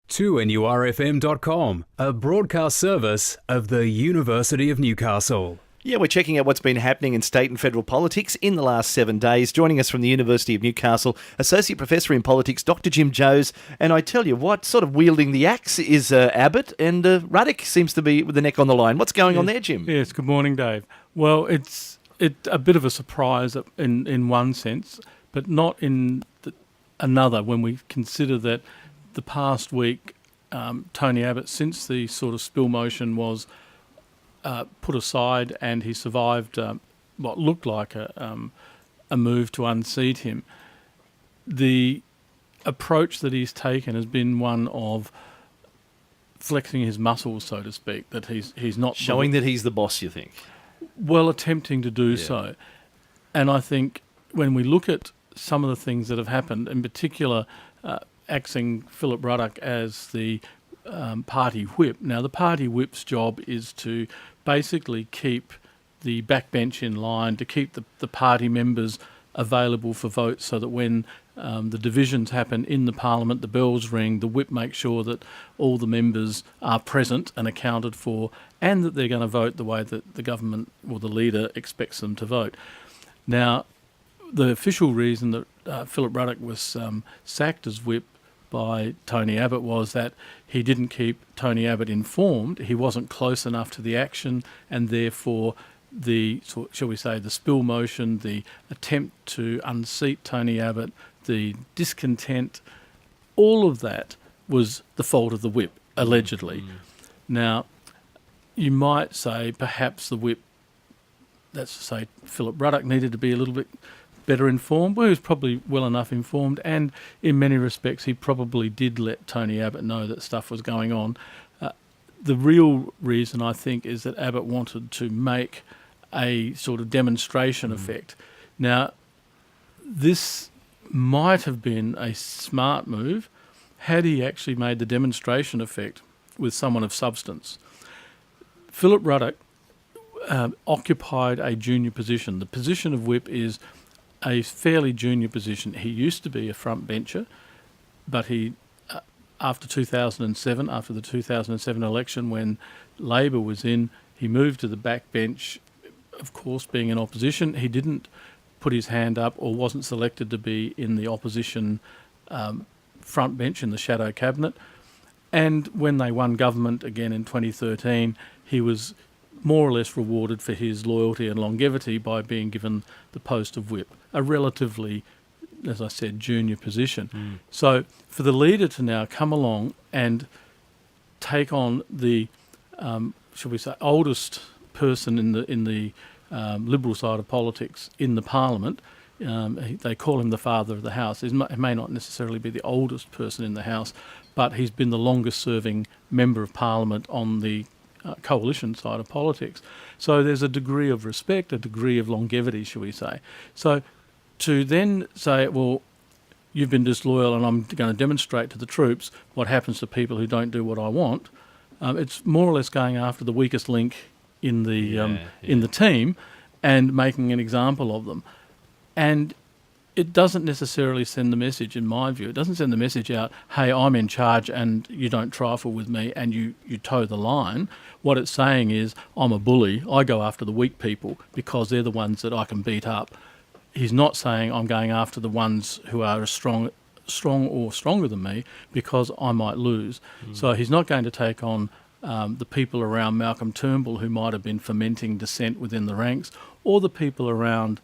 2NURFM.com, a broadcast service of the University of Newcastle. Yeah, we're checking out what's been happening in state and federal politics in the last 7 days. Joining us from the University of Newcastle, Associate Professor in Politics, Dr. Jim Joes. And I tell you what, sort of wielding the axe is Abbott, and Ruddock seems to be with the neck on the line. What's going on there, Jim? Yes, good morning, Dave. Well, it's a bit of a surprise in one sense, but not in another when we consider that the past week, Tony Abbott, since the sort of spill motion was put aside and he survived what looked like a move to unseat him, the approach that he's taken has been one of flexing his muscles, so to speak, that he's not... Showing that he's the boss, you think? Well, attempting to do so. And I think when we look at some of the things that have happened, in particular axing Philip Ruddock as the party whip. Now, the party whip's job is to basically keep the backbench in line, to keep the party members available for votes so that when the divisions happen in the parliament, the bells ring, the whip makes sure that all the members are present and accounted for and that they're going to vote the way that the government or the leader expects them to vote. Now, the official reason that Philip Ruddock was sacked as whip by Tony Abbott was that he didn't keep Tony Abbott informed. He wasn't close enough to the action, and therefore the, shall we say, the spill motion, the attempt to unseat Tony Abbott, the discontent, all of that was the fault of the whip, allegedly. Now, you might say perhaps the whip, that's to say Philip Ruddock, needed to be a little bit better informed. Well, he was probably well enough informed, and in many respects he probably did let Tony Abbott know that stuff was going on. The real reason, I think, is that Abbott wanted to make a sort of demonstration effect. Now, this might have been a smart move had he actually made the demonstration effect with someone of substance. Philip Ruddock occupied a junior position. The position of whip is a fairly junior position. He used to be a front bencher, but he, after the 2007 election, when Labor was in, he moved to the back bench. Of course, being in opposition, he didn't put his hand up or wasn't selected to be in the opposition front bench in the shadow cabinet. And when they won government again in 2013, he was more or less rewarded for his loyalty and longevity by being given the post of whip, a relatively, as I said, junior position. So for the leader to now come along and take on the, shall we say, oldest person in the Liberal side of politics in the Parliament, they call him the father of the House. He may not necessarily be the oldest person in the House, but he's been the longest serving member of Parliament on the coalition side of politics. So there's a degree of respect, a degree of longevity, shall we say. So to then say, well, you've been disloyal and I'm going to demonstrate to the troops what happens to people who don't do what I want, it's more or less going after the weakest link in the in the team and making an example of them. And it doesn't necessarily send the message, in my view, it doesn't send the message out, hey, I'm in charge and you don't trifle with me and you toe the line. What it's saying is, I'm a bully, I go after the weak people because they're the ones that I can beat up. He's not saying I'm going after the ones who are as strong or stronger than me because I might lose. So he's not going to take on the people around Malcolm Turnbull who might have been fomenting dissent within the ranks, or the people around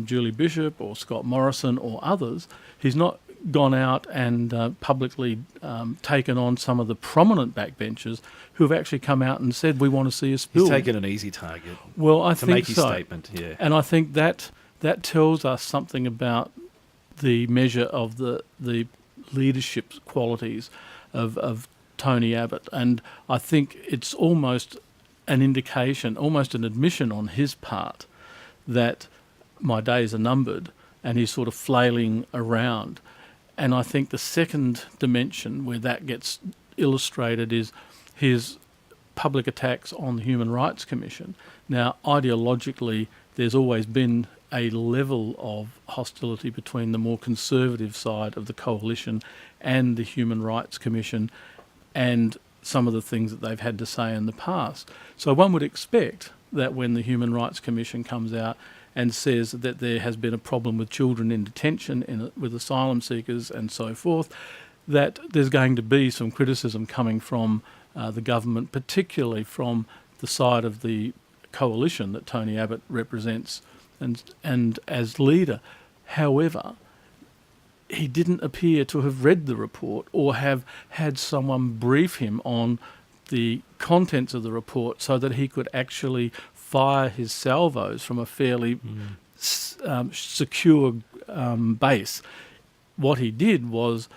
Julie Bishop or Scott Morrison or others. He's not gone out and publicly taken on some of the prominent backbenchers who have actually come out and said, we want to see a spill. He's taken an easy target. Well, I to think make his so. statement, yeah. And I think that tells us something about the measure of the leadership qualities of Tony Abbott. And I think it's almost an indication, almost an admission on his part that my days are numbered, and he's sort of flailing around. And I think the second dimension where that gets illustrated is his public attacks on the Human Rights Commission. Now, ideologically, there's always been a level of hostility between the more conservative side of the coalition and the Human Rights Commission and some of the things that they've had to say in the past. So one would expect that when the Human Rights Commission comes out and says that there has been a problem with children in detention, with asylum seekers and so forth, that there's going to be some criticism coming from the government, particularly from the side of the coalition that Tony Abbott represents and as leader. However, he didn't appear to have read the report or have had someone brief him on the contents of the report so that he could actually fire his salvos from a fairly secure base. What he did was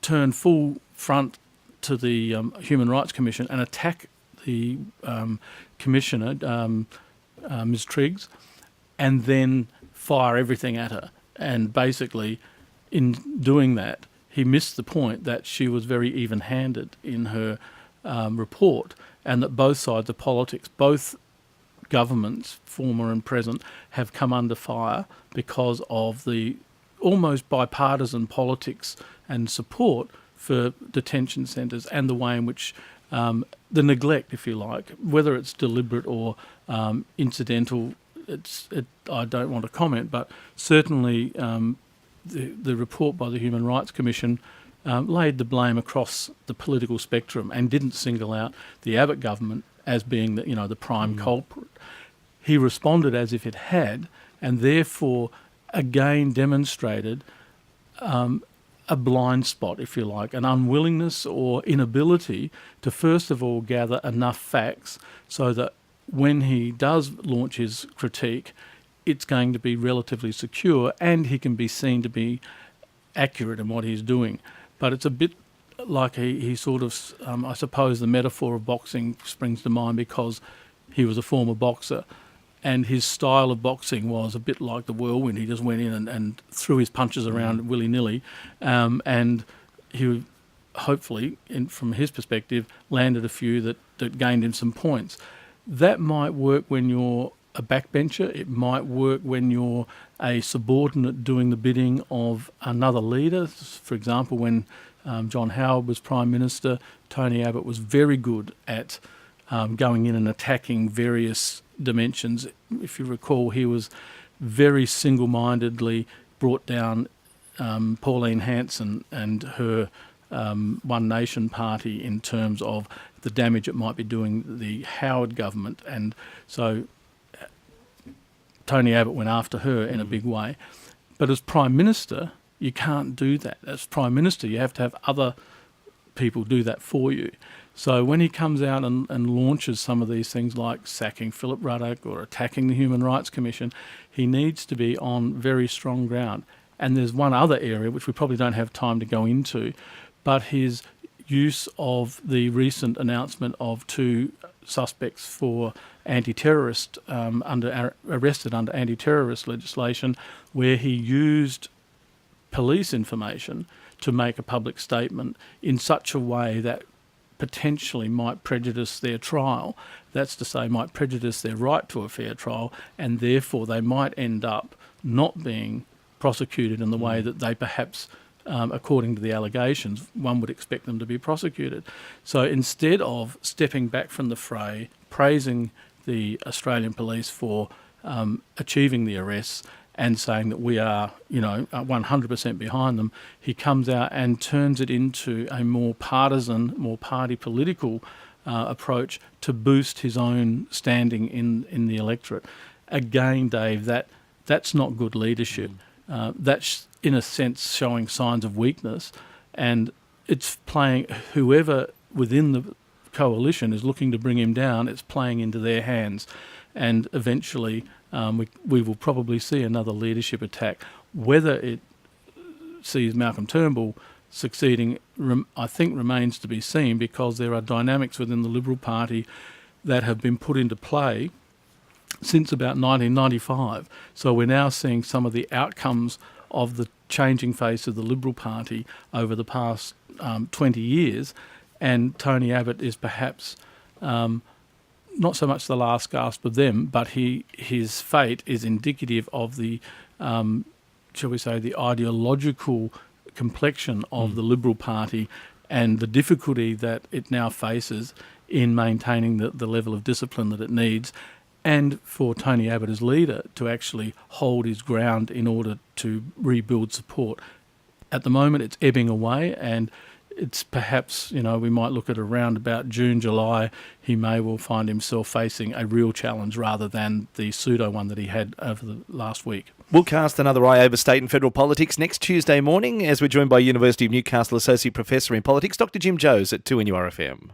turn full front to the Human Rights Commission and attack the Commissioner, Ms Triggs, and then fire everything at her. And basically, in doing that, he missed the point that she was very even-handed in her report, and that both sides of politics, both governments, former and present, have come under fire because of the almost bipartisan politics and support for detention centres and the way in which the neglect, if you like, whether it's deliberate or incidental, I don't want to comment, but certainly the report by the Human Rights Commission laid the blame across the political spectrum and didn't single out the Abbott government as being the prime culprit. He responded as if it had, and therefore again demonstrated a blind spot, if you like, an unwillingness or inability to first of all gather enough facts so that when he does launch his critique, it's going to be relatively secure and he can be seen to be accurate in what he's doing. But it's a bit like he sort of, I suppose the metaphor of boxing springs to mind because he was a former boxer and his style of boxing was a bit like the whirlwind. He just went in and threw his punches around willy-nilly, and he hopefully, from his perspective, landed a few that gained him some points. That might work when you're a backbencher. It might work when you're a subordinate doing the bidding of another leader. For example, when John Howard was Prime Minister, Tony Abbott was very good at going in and attacking various dimensions. If you recall, he was very single-mindedly brought down Pauline Hanson and her One Nation party in terms of the damage it might be doing the Howard government. And so Tony Abbott went after her in a big way. But as Prime Minister, you can't do that. As Prime Minister, you have to have other people do that for you. So when he comes out and launches some of these things like sacking Philip Ruddock or attacking the Human Rights Commission, he needs to be on very strong ground. And there's one other area which we probably don't have time to go into, but his use of the recent announcement of 2 suspects for anti-terrorist, arrested under anti-terrorist legislation, where he used police information to make a public statement in such a way that potentially might prejudice their trial. That's to say, might prejudice their right to a fair trial, and therefore they might end up not being prosecuted in the way that they perhaps, according to the allegations, one would expect them to be prosecuted. So instead of stepping back from the fray, praising the Australian police for achieving the arrests and saying that we are, 100% behind them, he comes out and turns it into a more partisan, more party political approach to boost his own standing in the electorate. Again, Dave, that's not good leadership. That's, in a sense, showing signs of weakness, and it's playing whoever within the coalition is looking to bring him down, it's playing into their hands, and eventually we will probably see another leadership attack. Whether it sees Malcolm Turnbull succeeding, I think remains to be seen, because there are dynamics within the Liberal Party that have been put into play since about 1995. So we're now seeing some of the outcomes of the changing face of the Liberal Party over the past 20 years, and Tony Abbott is perhaps not so much the last gasp of them, but his fate is indicative of the, shall we say, the ideological complexion of the Liberal Party and the difficulty that it now faces in maintaining the level of discipline that it needs, and for Tony Abbott as leader to actually hold his ground in order to rebuild support. At the moment, it's ebbing away, and it's perhaps, we might look at around about June, July, he may well find himself facing a real challenge rather than the pseudo one that he had over the last week. We'll cast another eye over state and federal politics next Tuesday morning as we're joined by University of Newcastle Associate Professor in Politics, Dr. Jim Joes at 2NURFM.